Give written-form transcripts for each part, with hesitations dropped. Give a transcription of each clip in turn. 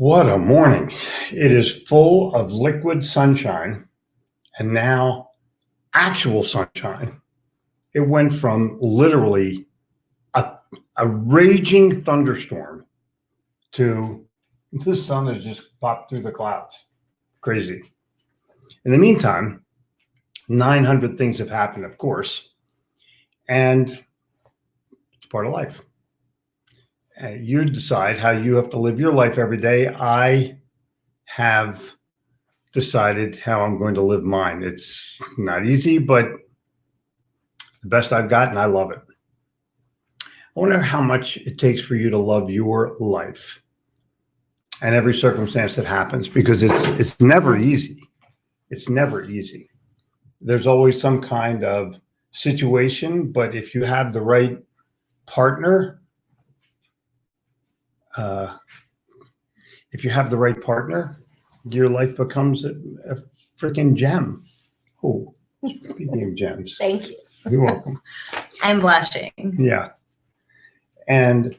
What a morning. It is full of liquid sunshine and now actual sunshine. It went from literally a raging thunderstorm to the sun has just popped through the clouds. Crazy. In the meantime, 900 things have happened, of course, and it's part of life. And you decide how you have to live your life every day. I have decided how I'm going to live mine. It's not easy, but the best I've got, and I love it. I wonder how much it takes for you to love your life and every circumstance that happens, because it's never easy. It's never easy. There's always some kind of situation, but if you have the right partner, your life becomes a freaking gem. Oh, speaking of gems. Thank you. You're welcome. I'm blushing. Yeah. And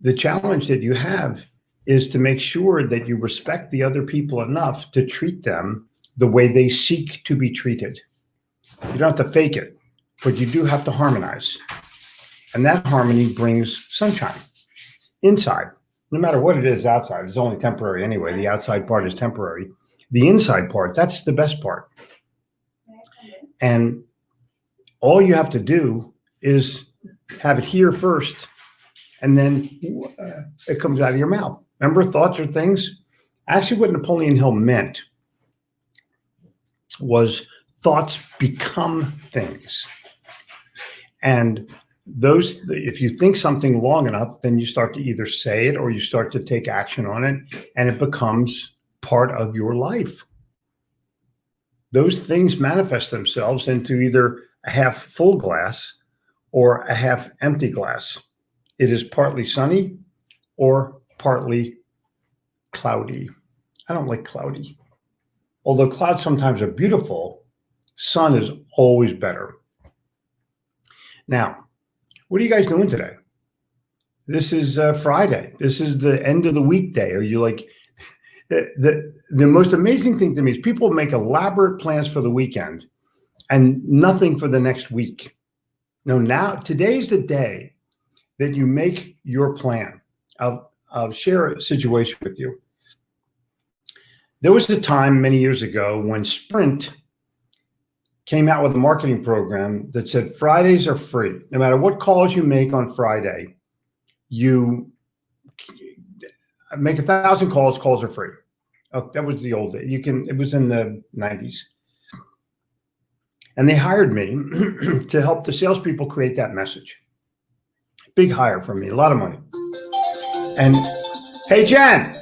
the challenge that you have is to make sure that you respect the other people enough to treat them the way they seek to be treated. You don't have to fake it, but you do have to harmonize. And that harmony brings sunshine inside. No matter what it is outside, it's only temporary anyway. The outside part is temporary. The inside part, that's the best part. And all you have to do is have it here first, and then it comes out of your mouth. Remember, thoughts are things? Actually, what Napoleon Hill meant was thoughts become things. And those, if you think something long enough, then you start to either say it or you start to take action on it, and it becomes part of your life. Those things manifest themselves into either a half full glass or a half empty glass. It is partly sunny or partly cloudy. I don't like cloudy. Although clouds sometimes are beautiful, sun is always better. Now, what are you guys doing today? This is Friday. This is the end of the weekday. Are you like, the most amazing thing to me is people make elaborate plans for the weekend and nothing for the next week. No, now today's the day that you make your plan. I'll share a situation with you. There was a time many years ago when Sprint came out with a marketing program that said Fridays are free. No matter what calls you make on Friday, you make 1,000 calls, calls are free. Oh, that was the old day. It was in the 90s. And they hired me to help the salespeople create that message. Big hire for me, a lot of money. And hey, Jen.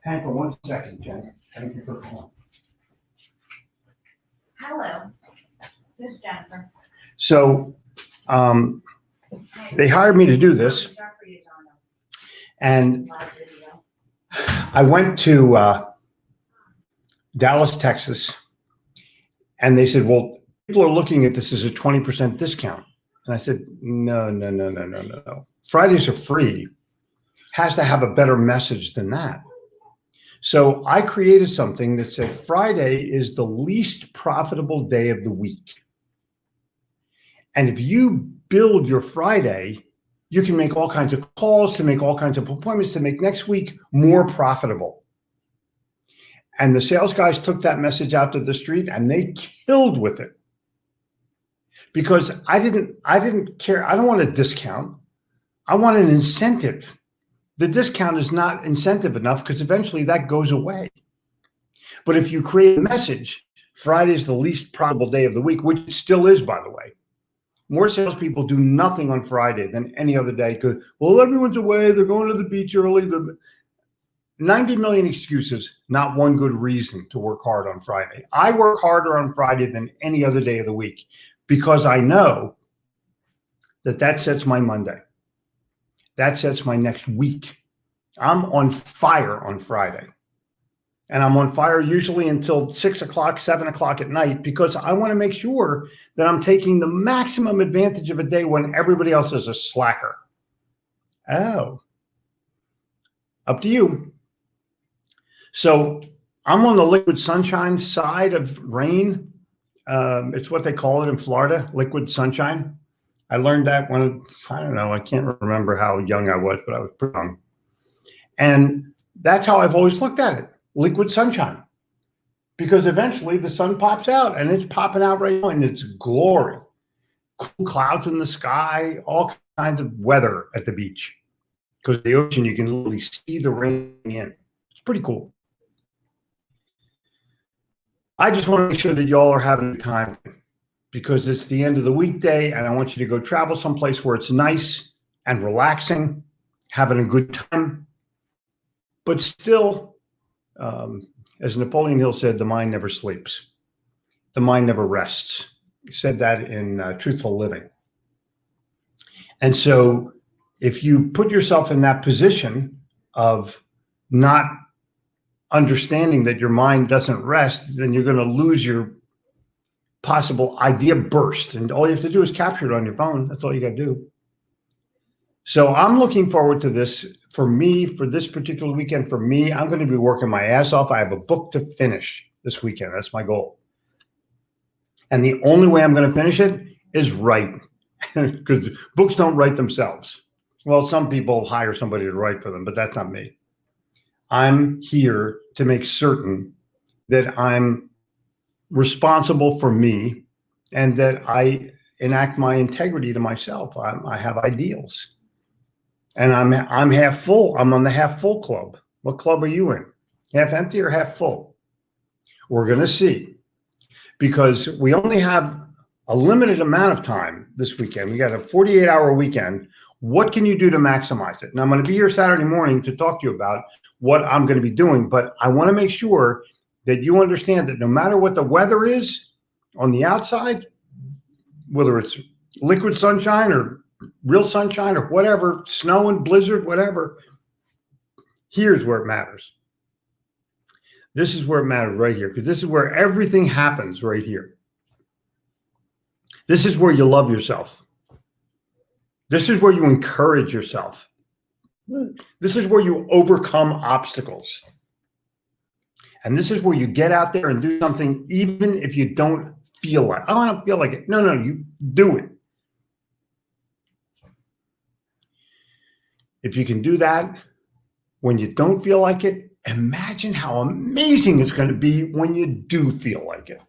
Hang for 1 second, Jen. Thank you for calling. Hello, this is Jennifer. So they hired me to do this. And I went to Dallas, Texas, and they said, well, people are looking at this as a 20% discount. And I said, no. Fridays are free. Has to have a better message than that. So I created something that said Friday is the least profitable day of the week. And if you build your Friday, you can make all kinds of calls, to make all kinds of appointments, to make next week more profitable. And the sales guys took that message out to the street and they killed with it. Because I didn't care. I don't want a discount. I want an incentive. The discount is not incentive enough because eventually that goes away. But if you create a message, Friday is the least profitable day of the week, which it still is, by the way. More salespeople do nothing on Friday than any other day because, well, everyone's away. They're going to the beach early. 90 million excuses, not one good reason to work hard on Friday. I work harder on Friday than any other day of the week because I know that sets my Monday. That sets my next week. I'm on fire on Friday. And I'm on fire usually until 6 o'clock, 7 o'clock at night, because I want to make sure that I'm taking the maximum advantage of a day when everybody else is a slacker. Oh, Up to you. So I'm on the liquid sunshine side of rain. It's what they call it in Florida, liquid sunshine. I learned that when, I don't know, I can't remember how young I was, but I was pretty young. And that's how I've always looked at it, liquid sunshine. Because eventually the sun pops out, and it's popping out right now, and it's glory. Cool clouds in the sky, all kinds of weather at the beach. Because the ocean, you can literally see the rain in. It's pretty cool. I just want to make sure that y'all are having a good time, because it's the end of the weekday, and I want you to go travel someplace where it's nice and relaxing, having a good time, but still, as Napoleon Hill said, the mind never sleeps. The mind never rests. He said that in Truthful Living. And so if you put yourself in that position of not understanding that your mind doesn't rest, then you're going to lose your possible idea burst. And all you have to do is capture it on your phone. That's all you got to do. So I'm looking forward to this. For me, for this particular weekend, for me, I'm going to be working my ass off. I have a book to finish this weekend. That's my goal. And the only way I'm going to finish it is write, because books don't write themselves. Well, some people hire somebody to write for them, but that's not me. I'm here to make certain that I'm responsible for me and that I enact my integrity to myself. I have ideals. And I'm half full. I'm on the half full club. What club are you in? Half empty or half full? We're going to see. Because we only have a limited amount of time this weekend. We got a 48-hour weekend. What can you do to maximize it? Now, I'm going to be here Saturday morning to talk to you about what I'm going to be doing, but I want to make sure that you understand that no matter what the weather is on the outside, whether it's liquid sunshine or real sunshine or whatever, snow and blizzard, whatever, here's where it matters. This is where it matters right here, because this is where everything happens right here. This is where you love yourself. This is where you encourage yourself. This is where you overcome obstacles. And this is where you get out there and do something even if you don't feel like it. Oh, I don't feel like it. No, you do it. If you can do that when you don't feel like it, imagine how amazing it's going to be when you do feel like it.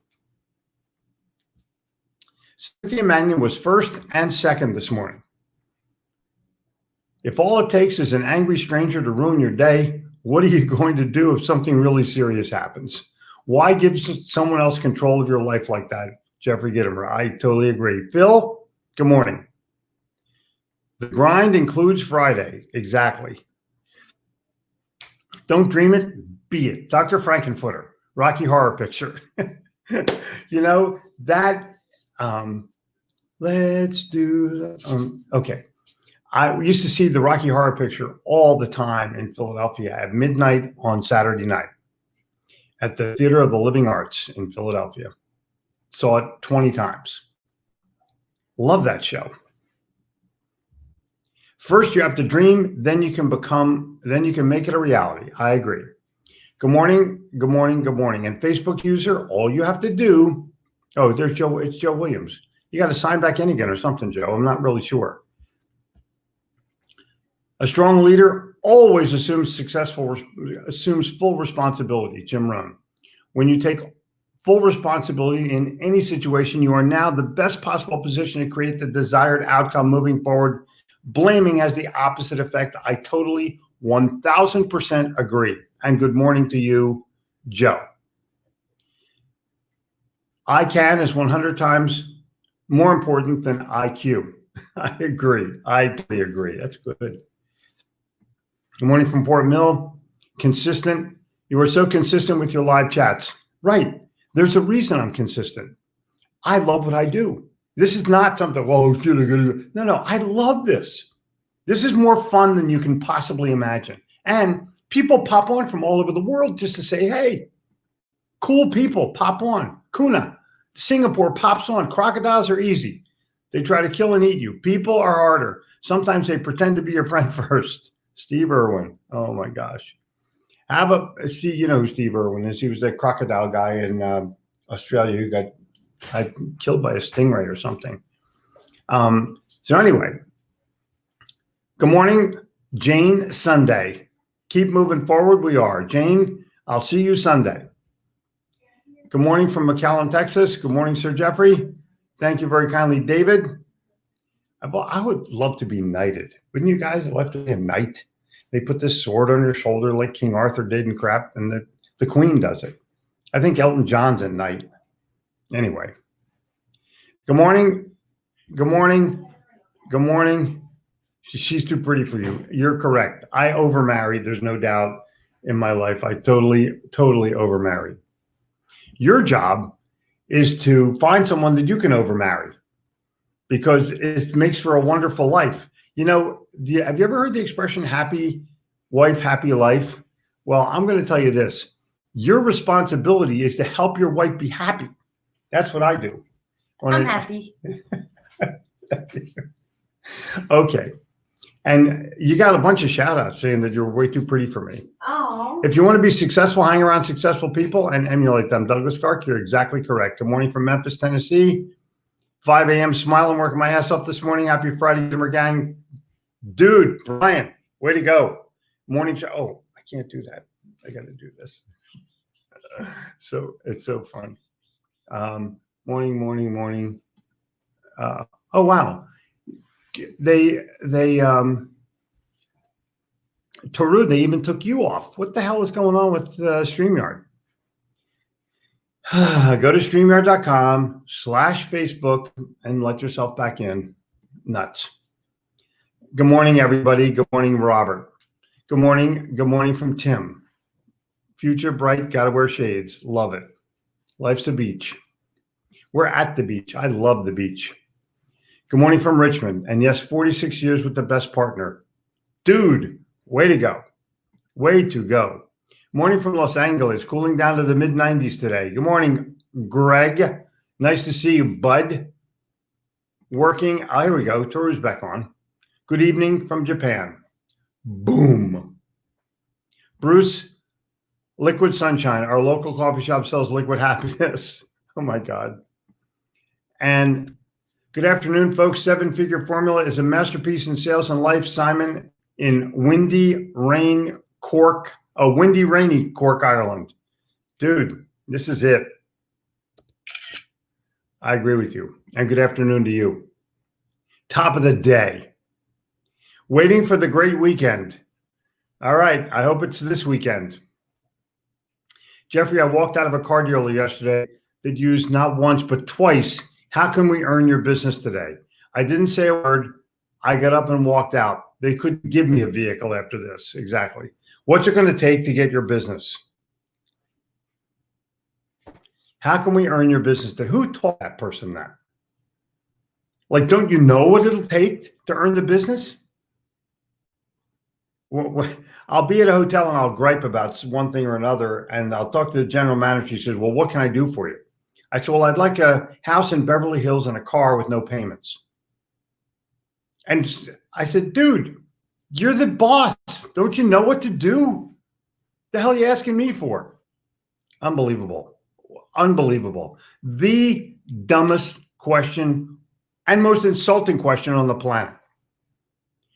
Cynthia Mannion was first and second this morning. If all it takes is an angry stranger to ruin your day, what are you going to do if something really serious happens? Why give someone else control of your life like that? Jeffrey Gitomer, I totally agree. Phil, good morning. The grind includes Friday. Exactly. Don't dream it, be it. Dr. Frankenfooter, Rocky Horror Picture. You know, that, let's do, okay. I used to see the Rocky Horror Picture all the time in Philadelphia at midnight on Saturday night at the Theater of the Living Arts in Philadelphia. Saw it 20 times. Love that show. First, you have to dream, then you can make it a reality. I agree. Good morning, good morning, good morning. And Facebook user, all you have to do, oh, there's Joe, it's Joe Williams. You got to sign back in again or something, Joe. I'm not really sure. A strong leader always assumes full responsibility, Jim Rohn. When you take full responsibility in any situation, you are now the best possible position to create the desired outcome moving forward. Blaming has the opposite effect. I totally 1000% agree. And good morning to you, Joe. I can is 100 times more important than IQ. I agree. I totally agree. That's good. Good morning from Port Mill. Consistent. You are so consistent with your live chats. Right. There's a reason I'm consistent. I love what I do. This is not something, well, no, I love this. This is more fun than you can possibly imagine. And people pop on from all over the world just to say, hey, cool people pop on. Kuna, Singapore pops on. Crocodiles are easy. They try to kill and eat you. People are harder. Sometimes they pretend to be your friend first. Steve Irwin. Oh my gosh. How about, see, you know who Steve Irwin is? He was that crocodile guy in Australia who got killed by a stingray or something. So anyway, good morning, Jane Sunday. Keep moving forward. We are. Jane, I'll see you Sunday. Good morning from McAllen, Texas. Good morning, Sir Jeffrey. Thank you very kindly, David. I would love to be knighted. Wouldn't you guys love to be a knight? They put this sword on your shoulder like King Arthur did and crap, and the Queen does it. I think Elton John's a knight. Anyway. Good morning. Good morning. Good morning. She's too pretty for you. You're correct. I overmarried. There's no doubt in my life. I totally overmarried. Your job is to find someone that you can overmarry because it makes for a wonderful life. You know, have you ever heard the expression happy wife, happy life? Well, I'm going to tell you this. Your responsibility is to help your wife be happy. That's what I do. I'm happy. Okay. And you got a bunch of shout outs saying that you're way too pretty for me. Oh. If you want to be successful, hang around successful people and emulate them. Douglas Gark, you're exactly correct. Good morning from Memphis, Tennessee. 5 a.m. smiling, working my ass off this morning. Happy Friday, Gitomer gang. Dude, Brian, way to go. Morning show. Oh, I can't do that. I got to do this. So it's so fun. Morning. Oh, wow. Toru, they even took you off. What the hell is going on with StreamYard? Go to StreamYard.com/Facebook and let yourself back in. Nuts. Good morning, everybody. Good morning, Robert. Good morning. Good morning from Tim. Future bright, gotta wear shades. Love it. Life's a beach. We're at the beach. I love the beach. Good morning from Richmond. And yes, 46 years with the best partner. Dude, way to go. Way to go. Morning from Los Angeles, cooling down to the mid-90s today. Good morning, Greg. Nice to see you, bud. Working. Oh, here we go. Toru's back on. Good evening from Japan. Boom. Bruce, Liquid Sunshine. Our local coffee shop sells liquid happiness. Oh, my God. And good afternoon, folks. 7-Figure Formula is a masterpiece in sales and life. Simon in windy, rainy Cork, Ireland. Dude, this is it. I agree with you. And good afternoon to you. Top of the day. Waiting for the great weekend. All right. I hope it's this weekend. Jeffrey, I walked out of a car dealer yesterday that used not once, but twice. How can we earn your business today? I didn't say a word. I got up and walked out. They couldn't give me a vehicle after this. Exactly. What's it going to take to get your business? How can we earn your business? Who taught that person that? Like, don't you know what it'll take to earn the business? I'll be at a hotel and I'll gripe about one thing or another, and I'll talk to the general manager. She says, well, what can I do for you? I said, well, I'd like a house in Beverly Hills and a car with no payments. And I said, dude, you're the boss. Don't you know what to do? The hell are you asking me for? Unbelievable. Unbelievable. The dumbest question and most insulting question on the planet.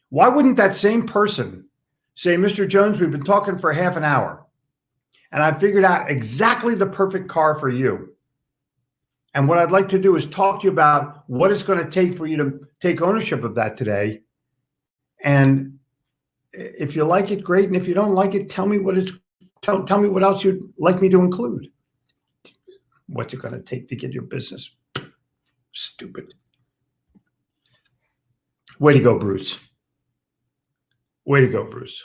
Why wouldn't that same person say, Mr. Jones, we've been talking for half an hour, and I figured out exactly the perfect car for you. And what I'd like to do is talk to you about what it's going to take for you to take ownership of that today. And if you like it, great. And if you don't like it, tell me what tell me what else you'd like me to include. What's it going to take to get your business? Stupid. Way to go, Bruce. Way to go, Bruce.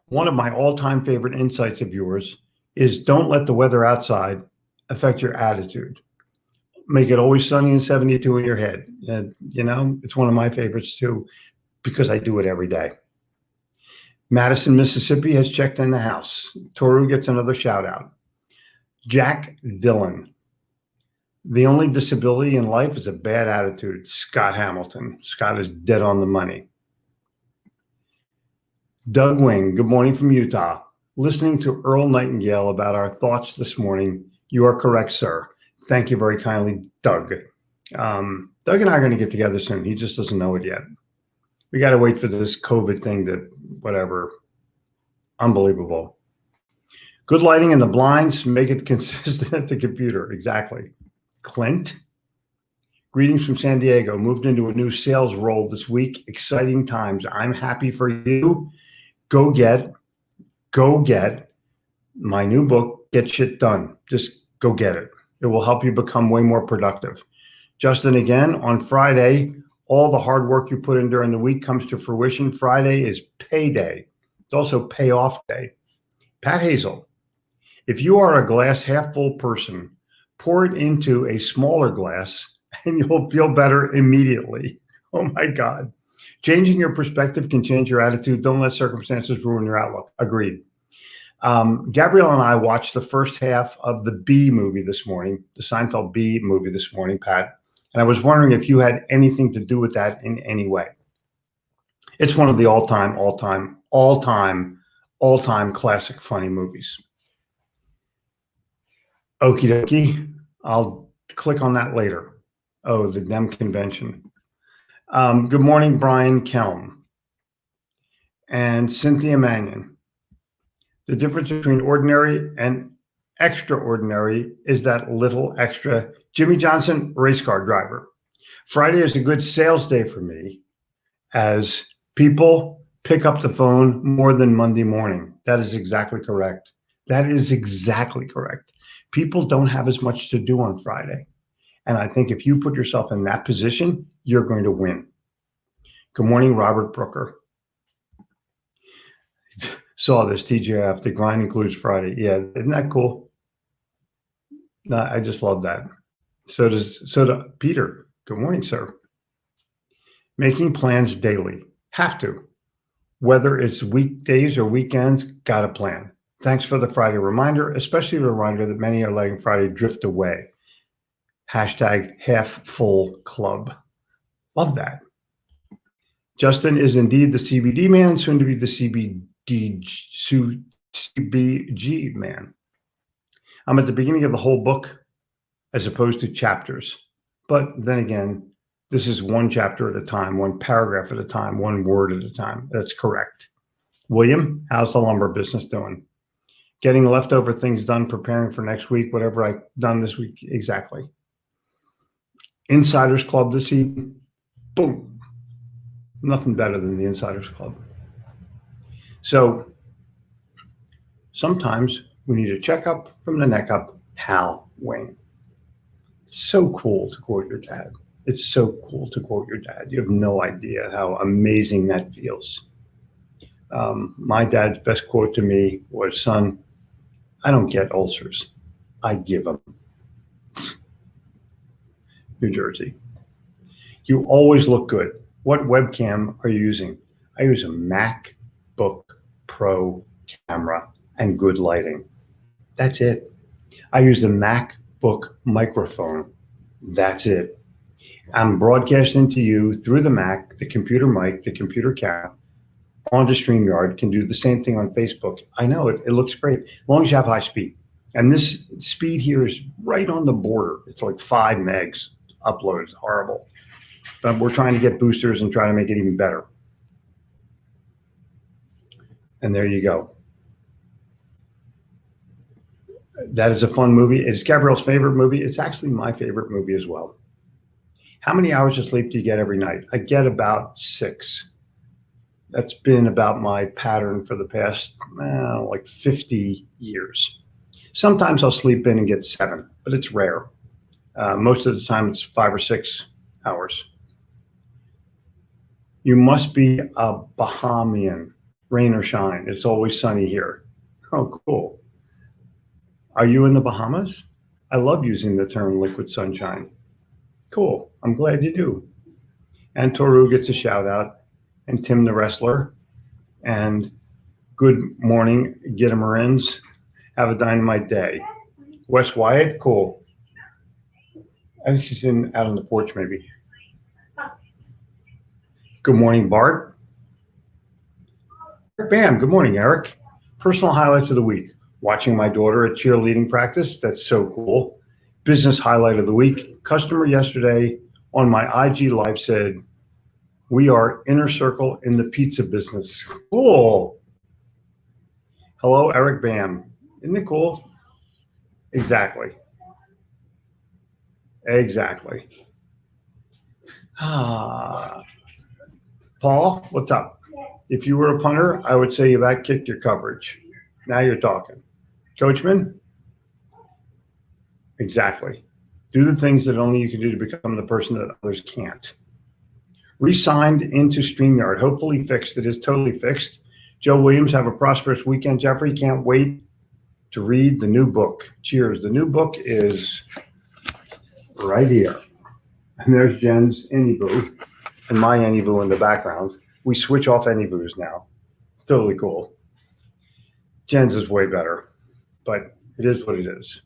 One of my all-time favorite insights of yours is don't let the weather outside affect your attitude. Make it always sunny and 72 in your head. And, you know, it's one of my favorites too, because I do it every day. Madison, Mississippi has checked in the house. Toru gets another shout out. Jack Dillon. The only disability in life is a bad attitude. Scott Hamilton. Scott is dead on the money. Doug Wing, good morning from Utah. Listening to Earl Nightingale about our thoughts this morning. You are correct, sir. Thank you very kindly, Doug. Doug and I are going to get together soon. He just doesn't know it yet. We got to wait for this COVID thing to whatever. Unbelievable. Good lighting in the blinds. Make it consistent at the computer. Exactly. Clint. Greetings from San Diego. Moved into a new sales role this week. Exciting times. I'm happy for you. Go get my new book, Get Shit Done. Just go get it. It will help you become way more productive. Justin, again, on Friday, all the hard work you put in during the week comes to fruition. Friday is payday. It's also payoff day. Pat Hazel, if you are a glass half full person, pour it into a smaller glass and you'll feel better immediately. Oh my God. Changing your perspective can change your attitude. Don't let circumstances ruin your outlook. Agreed. Gabrielle and I watched the first half of the B movie this morning, the Seinfeld B movie this morning, Pat. And I was wondering if you had anything to do with that in any way. It's one of the all-time classic funny movies. Okie dokie. I'll click on that later. Oh, the Dem convention. Good morning, Brian Kelm and Cynthia Mannion. The difference between ordinary and extraordinary is that little extra. Jimmy Johnson, race car driver. Friday is a good sales day for me as people pick up the phone more than Monday morning. That is exactly correct. That is exactly correct. People don't have as much to do on Friday. And I think if you put yourself in that position, you're going to win. Good morning, Robert Brooker. Saw this TGIF. The grind includes Friday. Yeah, isn't that cool? No, I just love that. So does Peter. Good morning, sir. Making plans daily. Have to. Whether it's weekdays or weekends, got a plan. Thanks for the Friday reminder, especially the reminder that many are letting Friday drift away. Hashtag half full club. Love that. Justin is indeed the CBD man, soon to be the CBG man. I'm at the beginning of the whole book as opposed to chapters. But then again, this is one chapter at a time, one paragraph at a time, one word at a time. That's correct. William, how's the lumber business doing? Getting leftover things done, preparing for next week, whatever I've done this week. Exactly. Insiders Club this evening. Boom. Nothing better than the Insiders Club. So sometimes we need a checkup from the neck up. Hal Wayne. It's so cool to quote your dad. It's so cool to quote your dad. You have no idea how amazing that feels. My dad's best quote to me was, son, I don't get ulcers. I give them. New Jersey. You always look good. What webcam are you using? I use a MacBook Pro camera and good lighting. That's it. I use the MacBook microphone. That's it. I'm broadcasting to you through the Mac, the computer mic, the computer camera, onto StreamYard, can do the same thing on Facebook. I know it looks great, as long as you have high speed. And this speed here is right on the border. It's like 5 megs upload. It's horrible. But we're trying to get boosters and try to make it even better. And there you go. That is a fun movie. It's Gabrielle's favorite movie. It's actually my favorite movie as well. How many hours of sleep do you get every night? I get about 6. That's been about my pattern for the past like 50 years. Sometimes I'll sleep in and get 7, but it's rare. Most of the time it's 5 or 6 hours. You must be a Bahamian, rain or shine. It's always sunny here. Oh, cool. Are you in the Bahamas? I love using the term liquid sunshine. Cool. I'm glad you do. And Toru gets a shout out, and Tim the Wrestler, and good morning, Gitomerins. Have a dynamite day. Wes Wyatt, cool. I think she's out on the porch maybe. Good morning, Bart. Bam, good morning, Eric. Personal highlights of the week. Watching my daughter at cheerleading practice. That's so cool. Business highlight of the week. Customer yesterday on my IG live said, "We are inner circle in the pizza business." Cool. Hello, Eric Bam. Isn't it cool? Exactly. Exactly. Paul, what's up? If you were a punter, I would say you back kicked your coverage. Now you're talking. Coachman? Exactly. Do the things that only you can do to become the person that others can't. Re-signed into StreamYard. Hopefully fixed. It is totally fixed. Joe Williams, have a prosperous weekend. Jeffrey, can't wait to read the new book. Cheers. The new book is right here. And there's Jen's AnyVoo and my AnyVoo in the background. We switch off AnyVoos now. It's totally cool. Jen's is way better, but it is what it is.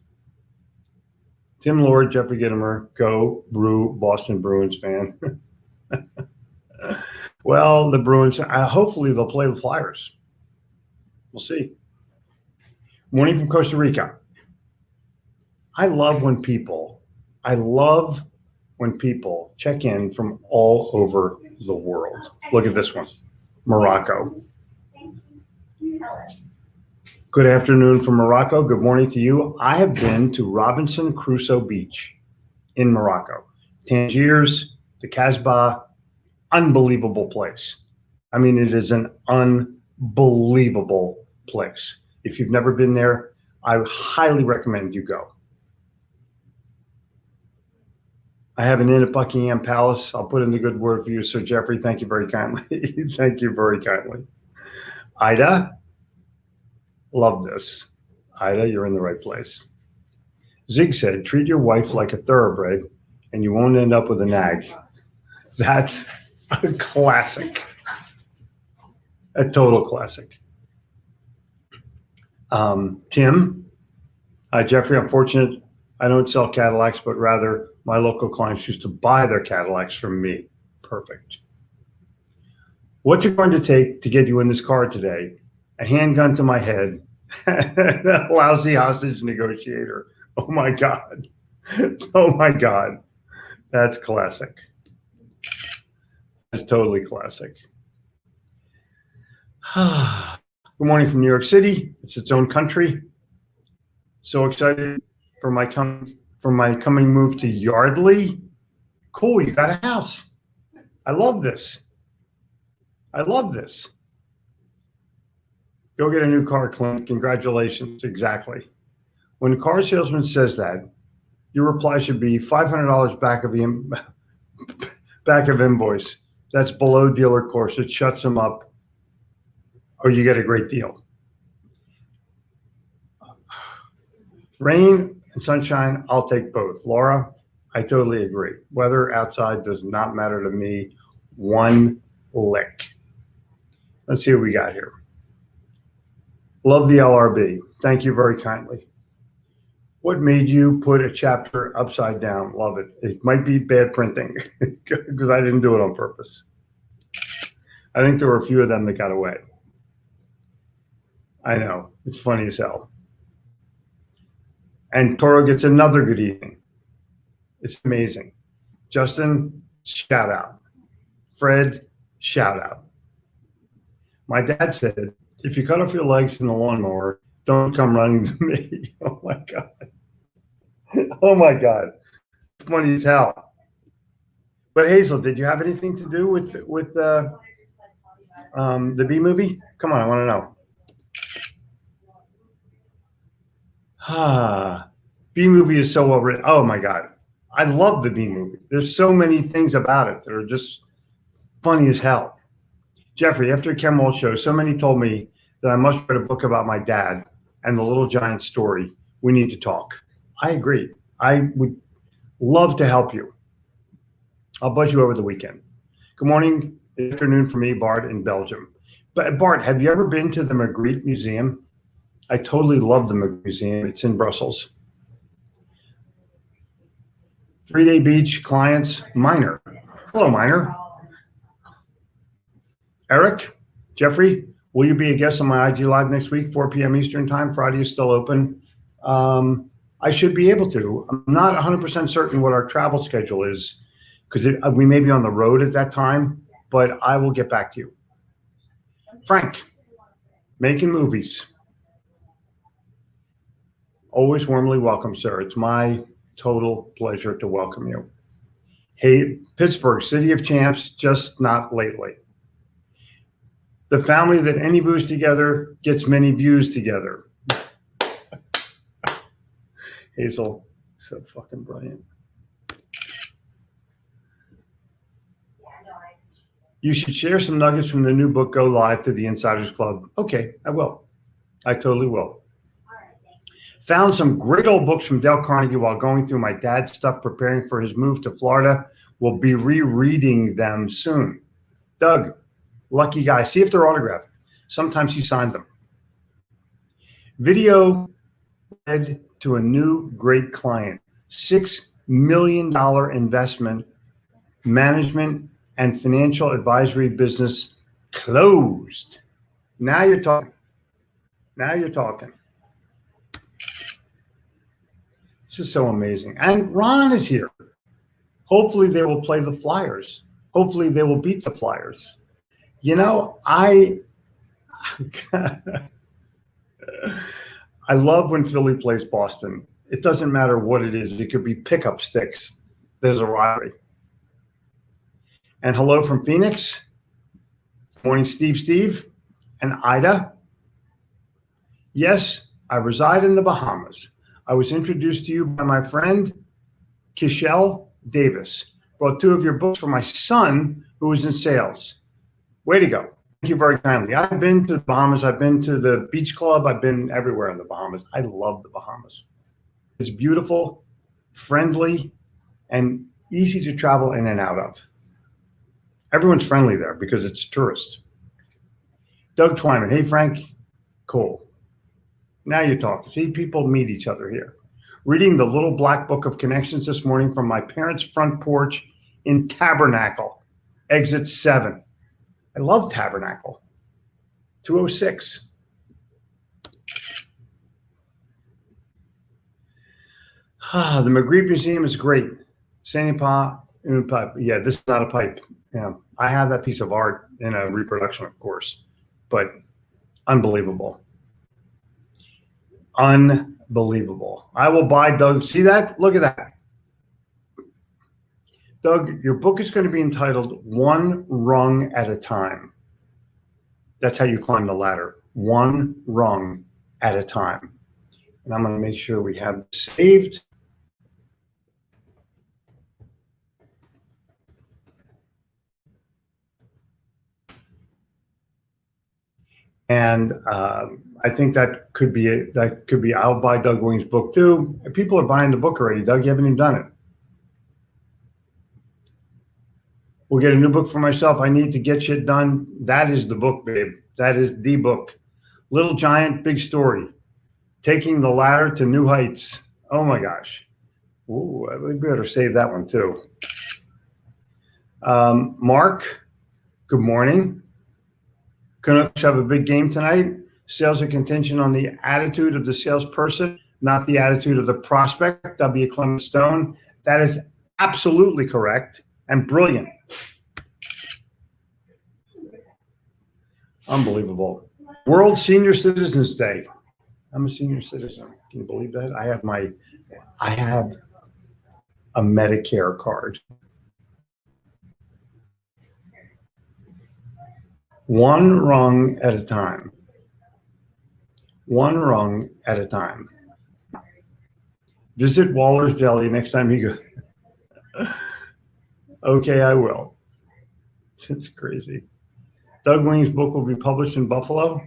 Tim Lord, Jeffrey Gitomer, go Boston Bruins fan. Well, the Bruins, hopefully they'll play the Flyers. We'll see. Morning from Costa Rica. I love when people check in from all over the world. Look at this one, Morocco. Good afternoon from Morocco. Good morning to you. I have been to Robinson Crusoe Beach in Morocco. Tangiers, the Casbah, unbelievable place. I mean, it is an unbelievable place. If you've never been there, I highly recommend you go. I have an inn at Buckingham Palace. I'll put in the good word for you, Sir Jeffrey. Thank you very kindly. Thank you very kindly. Ida, love this. Ida, you're in the right place. Zig said, treat your wife like a thoroughbred and you won't end up with a nag. That's a classic. A total classic. Tim, Jeffrey, I'm fortunate I don't sell Cadillacs, but rather my local clients used to buy their Cadillacs from me. Perfect. What's it going to take to get you in this car today? A handgun to my head, a lousy hostage negotiator. Oh my God. Oh my God. That's classic. That's totally classic. Good morning from New York City. It's its own country. So excited for my coming move to Yardley. Cool, you got a house. I love this. I love this. Go get a new car, Clint. Congratulations. Exactly. When a car salesman says that, your reply should be $500 back of invoice. That's below dealer course. It shuts them up, or you get a great deal. Rain and sunshine, I'll take both. Laura, I totally agree. Weather outside does not matter to me one lick. Let's see what we got here. Love the LRB. Thank you very kindly. What made you put a chapter upside down? Love it. It might be bad printing because I didn't do it on purpose. I think there were a few of them that got away. I know. It's funny as hell. And Toro gets another good evening. It's amazing. Justin, shout out. Fred, shout out. My dad said, if you cut off your legs in the lawnmower, don't come running to me. Oh my God. Oh my God. Funny as hell. But Hazel, did you have anything to do with the B movie? Come on, I want to know. B movie is so well written. Oh my God. I love the B movie. There's so many things about it that are just funny as hell. Jeffrey, after Ken Walsh show, so many told me that I must write a book about my dad and the Little Giant story. We need to talk. I agree. I would love to help you. I'll buzz you over the weekend. Good morning, good afternoon for me, Bart, in Belgium. But Bart, have you ever been to the Magritte Museum? I totally love the Magritte Museum. It's in Brussels. 3-day beach, clients, Minor. Hello, Minor. Eric, Jeffrey, Will you be a guest on my IG Live next week, 4 p.m. Eastern time? Friday is still open. I should be able to. I'm not 100% certain what our travel schedule is because we may be on the road at that time, but I will get back to you. Frank, making movies. Always warmly welcome, sir. It's my total pleasure to welcome you. Hey, Pittsburgh, City of Champs, just not lately. The family that any views together gets many views together. Hazel, so fucking brilliant. You should share some nuggets from the new book, Go Live, to the Insiders Club. Okay, I will. I totally will. Found some great old books from Dale Carnegie while going through my dad's stuff preparing for his move to Florida. We'll be rereading them soon. Doug, lucky guy. See if they're autographed. Sometimes he signs them. Video led to a new great client. $6 million investment, management, and financial advisory business closed. Now you're talking. Now you're talking. This is so amazing. And Ron is here. Hopefully they will play the Flyers. Hopefully they will beat the Flyers. You know, I love when Philly plays Boston. It doesn't matter what it is. It could be pickup sticks. There's a rivalry. And hello from Phoenix. Morning, Steve, and Ida. Yes, I reside in the Bahamas. I was introduced to you by my friend, Kishelle Davis. Brought 2 of your books for my son, who is in sales. Way to go. Thank you very kindly. I've been to the Bahamas. I've been to the beach club. I've been everywhere in the Bahamas. I love the Bahamas. It's beautiful, friendly, and easy to travel in and out of. Everyone's friendly there because it's tourist. Doug Twyman. Hey, Frank. Cool. Now you're talking. See, people meet each other here. Reading the little black book of connections this morning from my parents' front porch in Tabernacle, exit 7. I love Tabernacle. 206. The Magritte Museum is great. Saint pas une pipe. Yeah, this is not a pipe. Yeah, I have that piece of art in a reproduction, of course, but unbelievable. Unbelievable. I will buy Doug. See that? Look at that. Doug, your book is going to be entitled One Rung at a Time. That's how you climb the ladder. One rung at a time. And I'm going to make sure we have this saved. And I think that could be I'll buy Doug Wing's book too. People are buying the book already. Doug, you haven't even done it. We'll get a new book for myself. I need to get shit done. That is the book, babe. That is the book. Little Giant, Big Story. Taking the Ladder to New Heights. Oh my gosh. Ooh, we better save that one too. Mark, good morning. Canucks have a big game tonight. Sales are contingent on the attitude of the salesperson, not the attitude of the prospect. W. Clement Stone. That is absolutely correct and brilliant. Unbelievable. World Senior Citizens Day. I'm a senior citizen. Can you believe that? I have a Medicare card. One rung at a time. One rung at a time. Visit Waller's Deli next time you go. Okay, I will. It's crazy. Doug Wing's book will be published in Buffalo.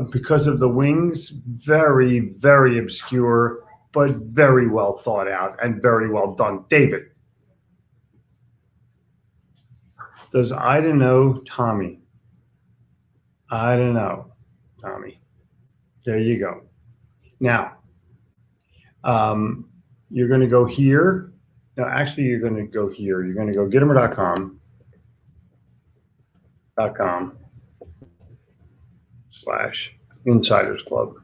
Because of the wings, very, very obscure, but very well thought out and very well done. David. Does Ida know Tommy? I don't know, Tommy. There you go. Now, you're going to go here. No, actually, you're going to go here. You're going to go Gitomer.com. BRUBoston.com/Insiders Club.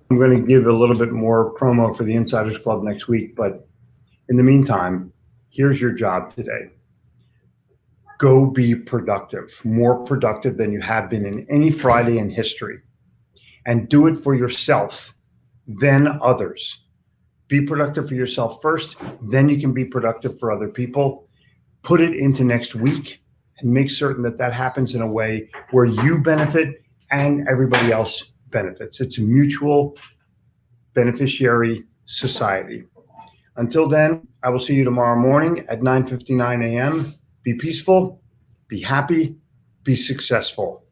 I'm going to give a little bit more promo for the Insiders Club next week, but in the meantime, here's your job today. Go be productive, more productive than you have been in any Friday in history, and do it for yourself, then others. Be productive for yourself first, then you can be productive for other people. Put it into next week and make certain that that happens in a way where you benefit and everybody else benefits. It's a mutual beneficiary society. Until then, I will see you tomorrow morning at 9:59 a.m. Be peaceful, be happy, be successful.